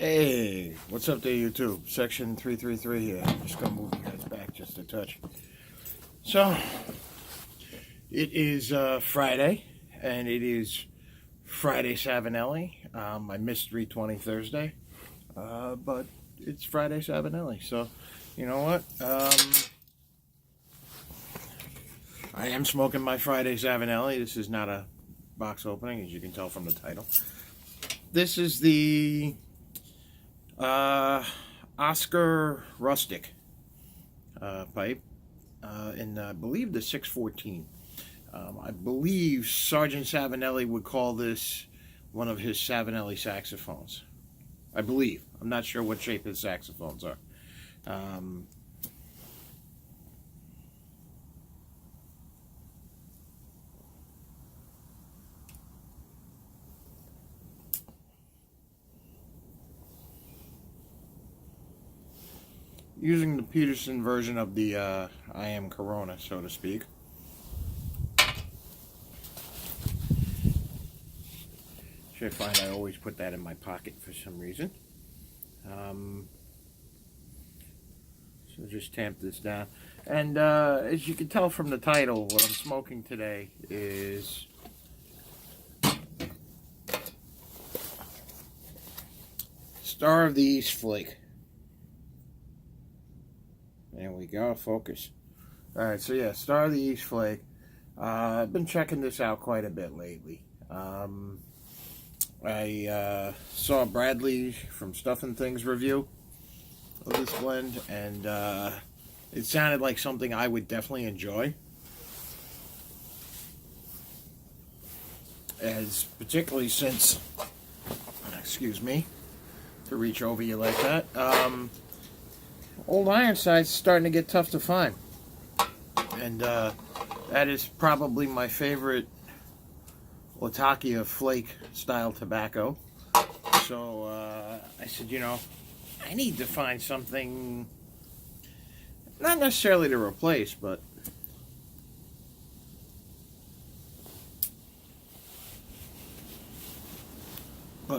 Hey, what's up there, YouTube? Section 333 here. Just gonna move you guys back just a touch. So, it is Friday, and it is Friday Savinelli. I missed 320 Thursday, but it's Friday Savinelli. So, you know what? I am smoking my Friday Savinelli. This is not a box opening, as you can tell from the title. This is the osacar rustic pipe in I believe the 614. I believe Sergeant Savinelli would call this one of his Savinelli saxophones. I believe. I'm not sure what shape his saxophones are. Using the Peterson version of the I Am Corona, so to speak. Which I find I always put that in my pocket for some reason. So just tamp this down. And as you can tell from the title, what I'm smoking today is Star of the East Flake. There we go, focus. Alright, so yeah, Star of the East Flake. I've been checking this out quite a bit lately. I saw Bradley from Stuff and Things review of this blend, and it sounded like something I would definitely enjoy. As particularly since, excuse me, to reach over you like that, Old Ironside's starting to get tough to find. And that is probably my favorite Latakia flake style tobacco. So I said, you know, I need to find something, not necessarily to replace, but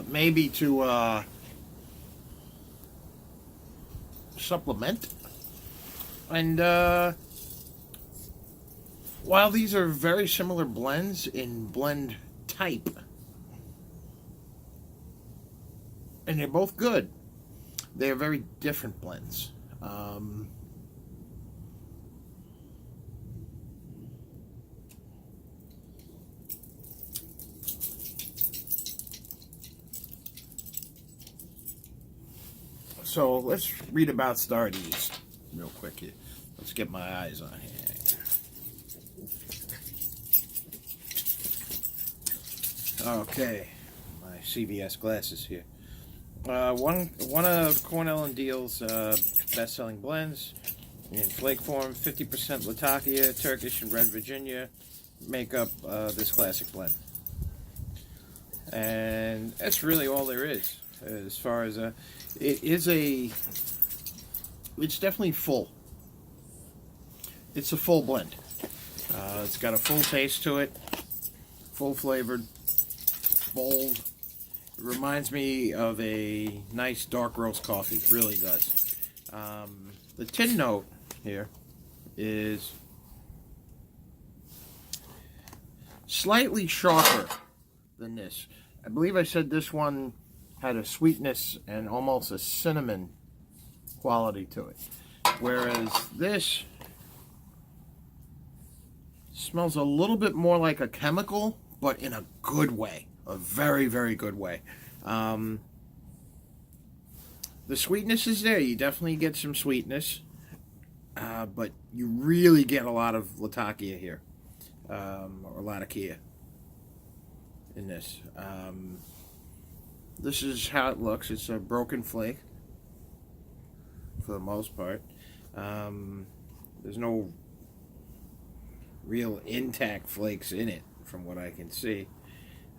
maybe to supplement. And while these are very similar blends in blend type, and they're both good, they're very different blends. So let's read about Star of the East real quick here. Let's get my eyes on here. Okay, my CVS glasses here. One of Cornell and Diehl's best-selling blends in flake form. 50% Latakia, Turkish, and Red Virginia make up this classic blend. And that's really all there is as far as it's definitely full. It's a full blend. It's got a full taste to it, full flavored, bold. It reminds me of a nice dark roast coffee. It really does. The tin note here is slightly sharper than this. I believe I said this one had a sweetness and almost a cinnamon quality to it, whereas this smells a little bit more like a chemical, but in a good way, a very, very good way. The sweetness is there. You definitely get some sweetness, but you really get a lot of Latakia here, or Latakia in this. This is how it looks. It's a broken flake for the most part. There's no real intact flakes in it from what I can see.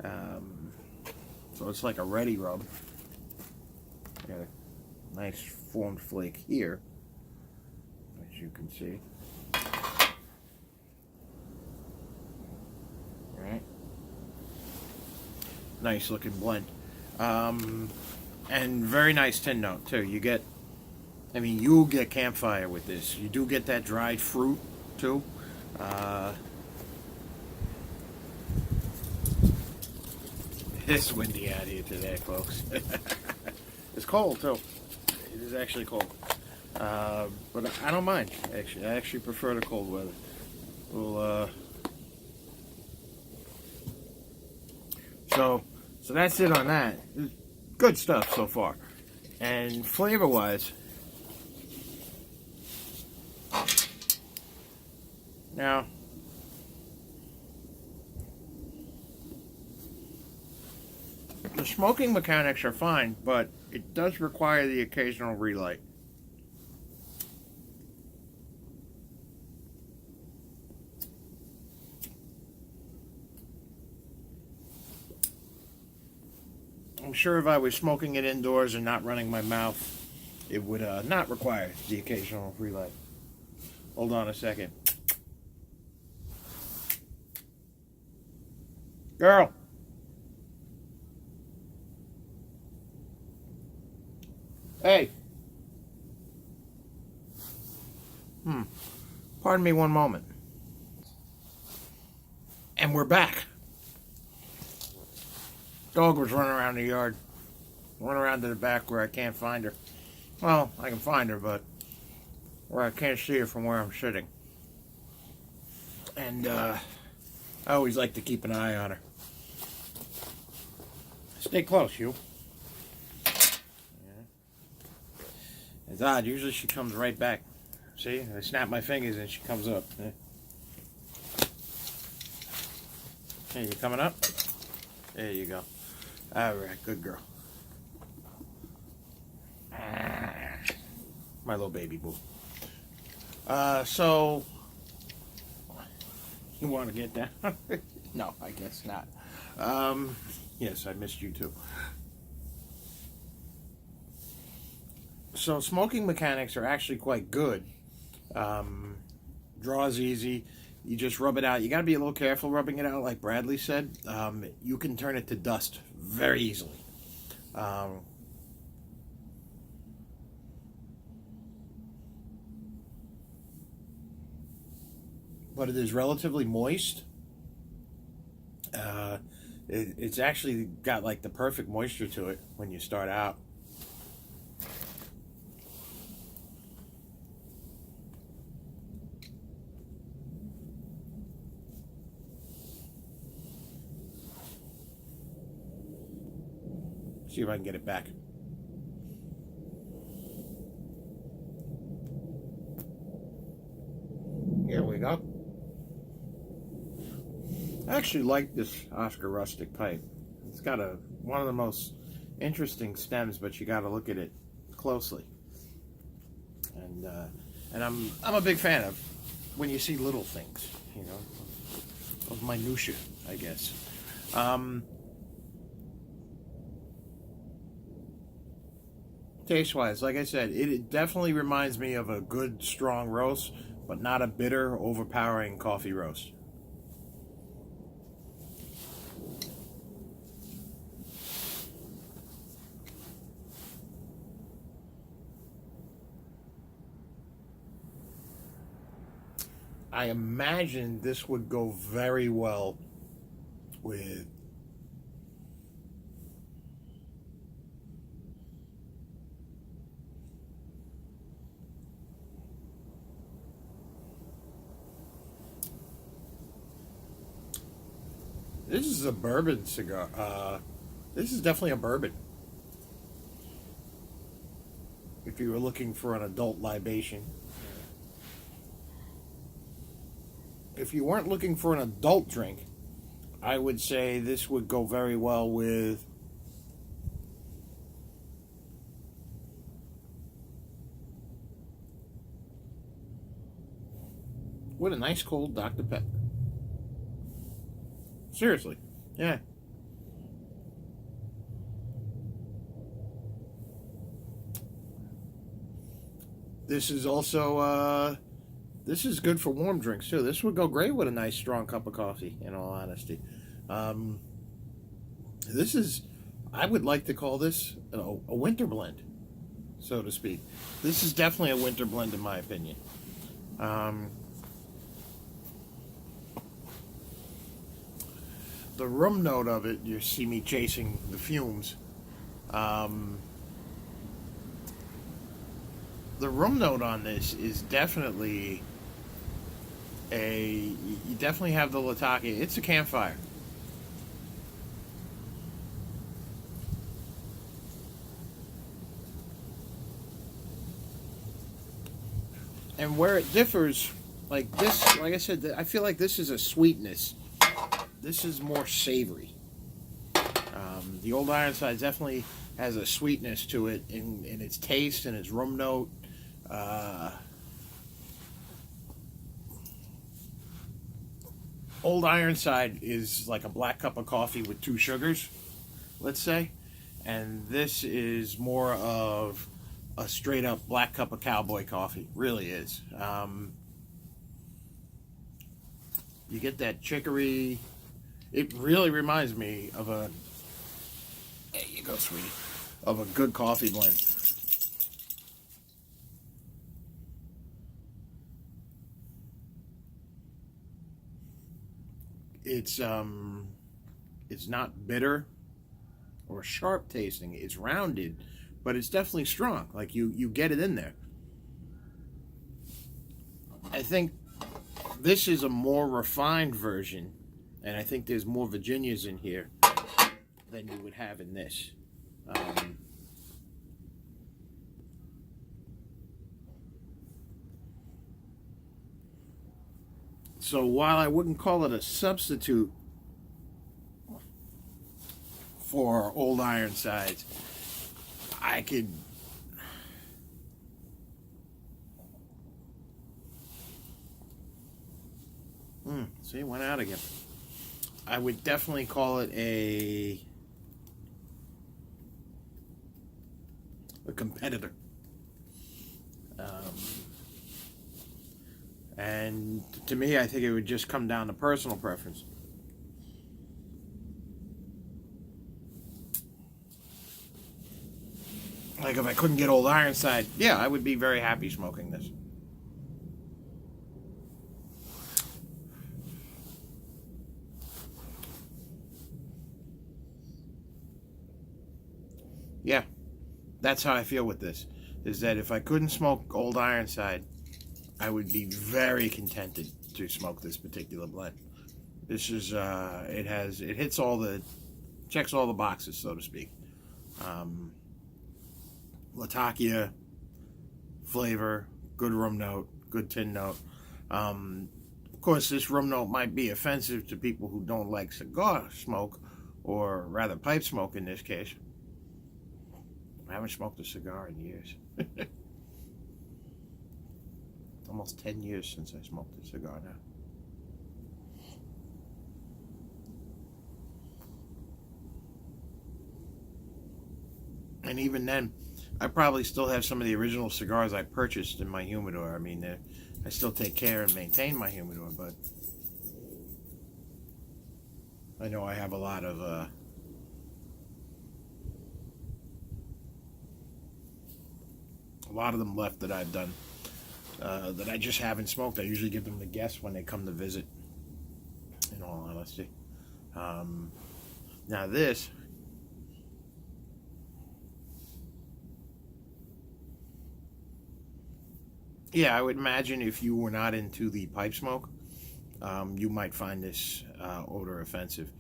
So it's like a ready rub. Got a nice formed flake here, as you can see. Right. Nice looking blend. And very nice tin note too. You get, I mean, you'll get campfire with this. You do get that dried fruit too. It's windy out here today, folks. It's cold too. It is actually cold, but I don't mind. Actually, I actually prefer the cold weather. We'll, so that's it on that. Good stuff so far. And flavor-wise, now, the smoking mechanics are fine, but it does require the occasional relight. I'm sure if I was smoking it indoors and not running my mouth, it would not require the occasional relight. Hold on a second. Girl. Hey. Pardon me one moment. And we're back. Dog was running around the yard. Went around to the back where I can't find her. Well, I can find her, but where I can't see her from where I'm sitting. And I always like to keep an eye on her. Stay close, you. Yeah. It's odd. Usually she comes right back. See? I snap my fingers and she comes up. Yeah. Hey, you coming up? There you go. Alright, good girl. My little baby boo. So, you want to get down? No, I guess not. Yes, I missed you too. So, smoking mechanics are actually quite good. Draws easy. You just rub it out. You got to be a little careful rubbing it out, like Bradley said. You can turn it to dust very easily. But it is relatively moist. It's actually got like the perfect moisture to it when you start out. See if I can get it back. Here we go. I actually like this Oscar rustic pipe. It's got one of the most interesting stems, but you got to look at it closely. And I'm a big fan of when you see little things, you know, of minutia, I guess. Taste-wise, like I said, it definitely reminds me of a good, strong roast, but not a bitter, overpowering coffee roast. I imagine this would go very well with this is a bourbon cigar. This is definitely a bourbon. If you were looking for an adult libation. If you weren't looking for an adult drink, I would say this would go very well with a nice cold Dr. Pepper. Seriously, yeah. This is also, this is good for warm drinks, too. This would go great with a nice, strong cup of coffee, in all honesty. This is, I would like to call this a winter blend, so to speak. This is definitely a winter blend in my opinion. The rum note of it, you see me chasing the fumes. The rum note on this is definitely you definitely have the Latakia. It's a campfire. And where it differs, like this, like I said, I feel like this is a sweetness. This is more savory. The Old Ironside definitely has a sweetness to it in its taste and its rum note. Old Ironside is like a black cup of coffee with 2 sugars, let's say. And this is more of a straight up black cup of cowboy coffee. Really is. You get that chicory. It really reminds me of a, there you go, sweetie, of a good coffee blend. It's not bitter or sharp tasting. It's rounded, but it's definitely strong. Like you get it in there. I think this is a more refined version, and I think there's more Virginias in here than you would have in this. So while I wouldn't call it a substitute for Old Ironsides, I could see, it went out again. I would definitely call it a competitor. And to me, I think it would just come down to personal preference. Like if I couldn't get Old Ironside, yeah, I would be very happy smoking this. Yeah, that's how I feel with this. Is that if I couldn't smoke Old Ironside, I would be very contented to smoke this particular blend. This is checks all the boxes, so to speak. Latakia flavor, good rum note, good tin note. Of course, this rum note might be offensive to people who don't like cigar smoke, or rather pipe smoke in this case. I haven't smoked a cigar in years. It's almost 10 years since I smoked a cigar now. And even then, I probably still have some of the original cigars I purchased in my humidor. I mean, I still take care and maintain my humidor, but I know I have a lot of them left that I've done that I just haven't smoked. I usually give them to guests when they come to visit, in all honesty. Now this, yeah, I would imagine if you were not into the pipe smoke, you might find this odor offensive.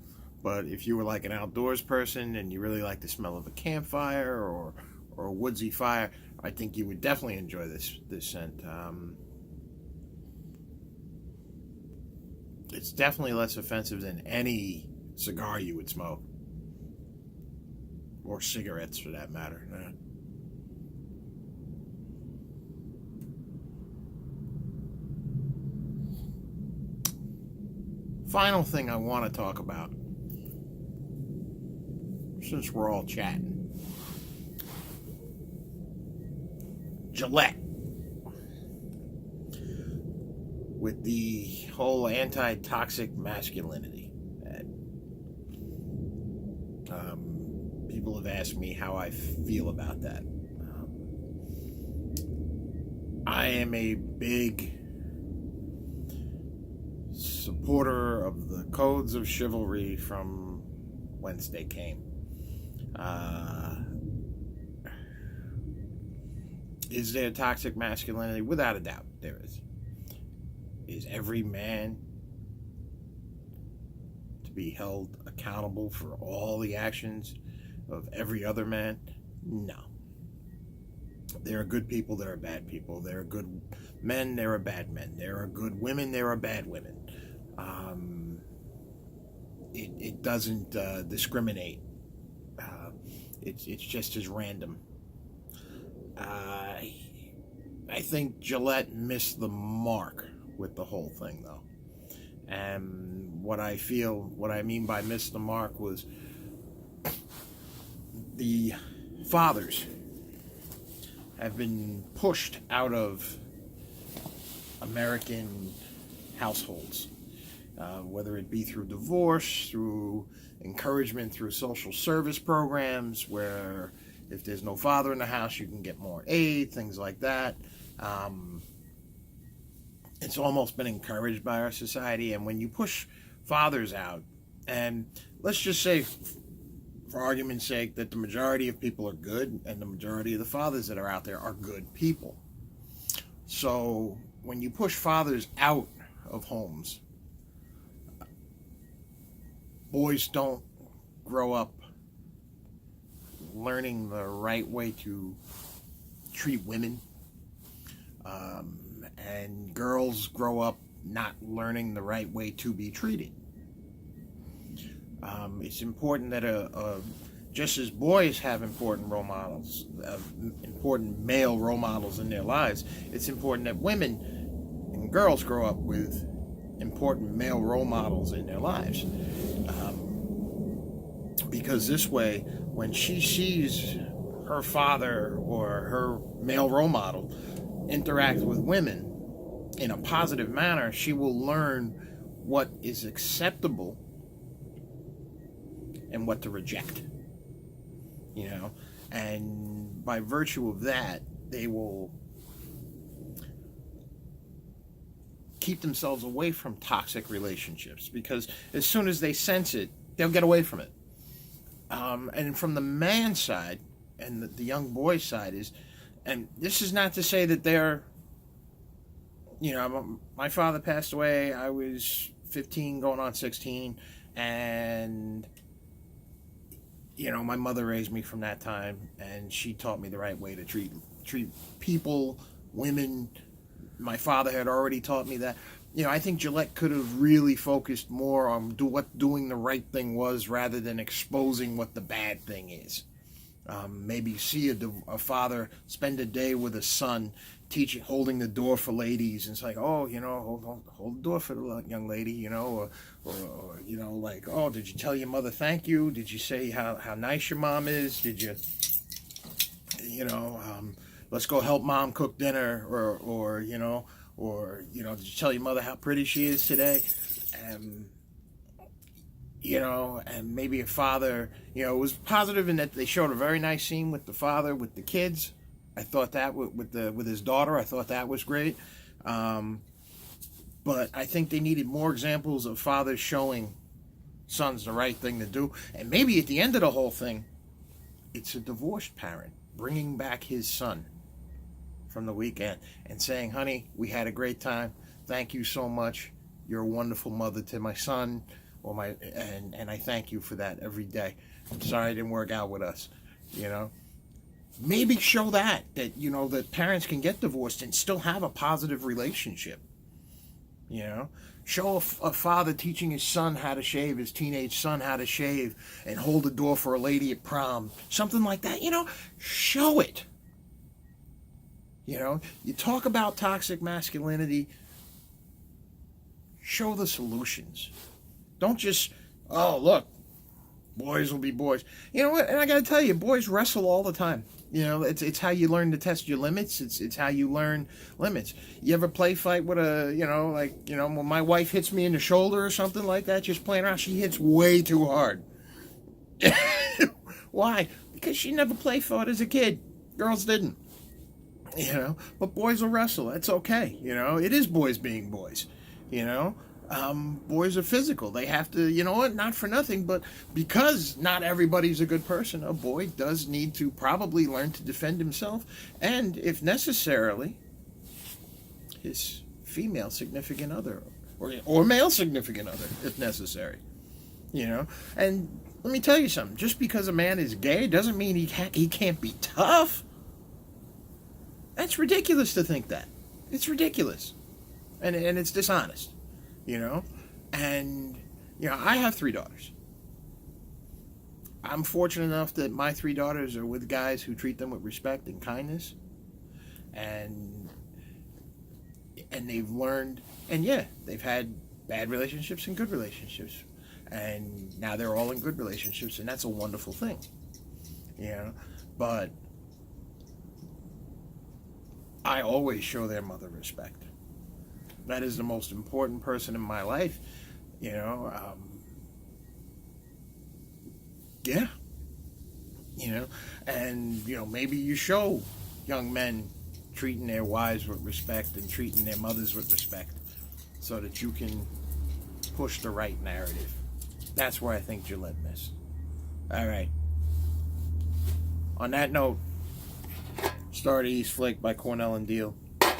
But if you were like an outdoors person and you really like the smell of a campfire or a woodsy fire, I think you would definitely enjoy this scent. It's definitely less offensive than any cigar you would smoke, or cigarettes for that matter. Final thing I want to talk about, since we're all chatting. Gillette, with the whole anti-toxic masculinity that people people have asked me how I feel about that. I am a big supporter of the codes of chivalry from whence they came. Is there toxic masculinity? Without a doubt, there is. Is every man to be held accountable for all the actions of every other man? No. There are good people, there are bad people. There are good men, there are bad men. There are good women, there are bad women. It doesn't discriminate. It's just as random. I think Gillette missed the mark with the whole thing, though. And what I mean by missed the mark was the fathers have been pushed out of American households, whether it be through divorce, through encouragement, through social service programs, where if there's no father in the house, you can get more aid, things like that. It's almost been encouraged by our society. And when you push fathers out, and let's just say, for argument's sake, that the majority of people are good, and the majority of the fathers that are out there are good people. So when you push fathers out of homes, boys don't grow up learning the right way to treat women, and girls grow up not learning the right way to be treated. It's important that just as boys have important role models, important male role models in their lives, it's important that women and girls grow up with important male role models in their lives. Because this way, when she sees her father or her male role model interact with women in a positive manner, she will learn what is acceptable and what to reject. You know, and by virtue of that, they will keep themselves away from toxic relationships, because as soon as they sense it, they'll get away from it. And from the man's side and the young boy's side is, and this is not to say that they're, you know, my father passed away, I was 15 going on 16, and you know, my mother raised me from that time, and she taught me the right way to treat people, women. My father had already taught me that. You know, I think Gillette could have really focused more on what doing the right thing was, rather than exposing what the bad thing is. Maybe see a father spend a day with a son, holding the door for ladies, and it's like, oh, you know, hold the door for the young lady, you know, or you know, like, oh, did you tell your mother thank you? Did you say how nice your mom is? Did you, you know, let's go help mom cook dinner, or you know, did you tell your mother how pretty she is today? You know, and maybe a father, you know, it was positive in that they showed a very nice scene with the father with the kids. I thought that with his daughter, I thought that was great. But I think they needed more examples of fathers showing sons the right thing to do. And maybe at the end of the whole thing, it's a divorced parent bringing back his son from the weekend and saying, honey, we had a great time. Thank you so much. You're a wonderful mother to my son, and I thank you for that every day. I'm sorry it didn't work out with us, you know. Maybe show that you know, that parents can get divorced and still have a positive relationship. You know, show a father teaching his son how to shave, his teenage son how to shave, and hold the door for a lady at prom, something like that. You know, show it. You know, you talk about toxic masculinity, show the solutions. Don't just, oh, look, boys will be boys. You know what? And I got to tell you, boys wrestle all the time. You know, it's how you learn to test your limits. It's how you learn limits. You ever play fight with when my wife hits me in the shoulder or something like that, just playing around, she hits way too hard. Why? because she never played for it as a kid. Girls didn't. You know, but boys will wrestle. That's okay. You know, it is boys being boys. You know, boys are physical. They have to, you know what, not for nothing, but because not everybody's a good person, a boy does need to probably learn to defend himself and, if necessarily, his female significant other or male significant other, if necessary. You know, and let me tell you something. Just because a man is gay doesn't mean he can't be tough. That's ridiculous to think that. It's ridiculous. And it's dishonest, you know? And, you know, I have 3 daughters. I'm fortunate enough that my 3 daughters are with guys who treat them with respect and kindness. And they've learned, and yeah, they've had bad relationships and good relationships. And now they're all in good relationships, and that's a wonderful thing, you know? But I always show their mother respect. That is the most important person in my life, you know. Yeah, you know, and you know, maybe you show young men treating their wives with respect and treating their mothers with respect, so that you can push the right narrative. That's where I think Gillette missed. All right. On that note, started East Flake by Cornell and Diehl.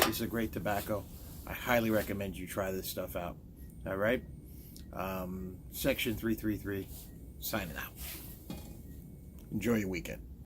It's a great tobacco. I highly recommend you try this stuff out. All right? Section 333, signing out. Enjoy your weekend.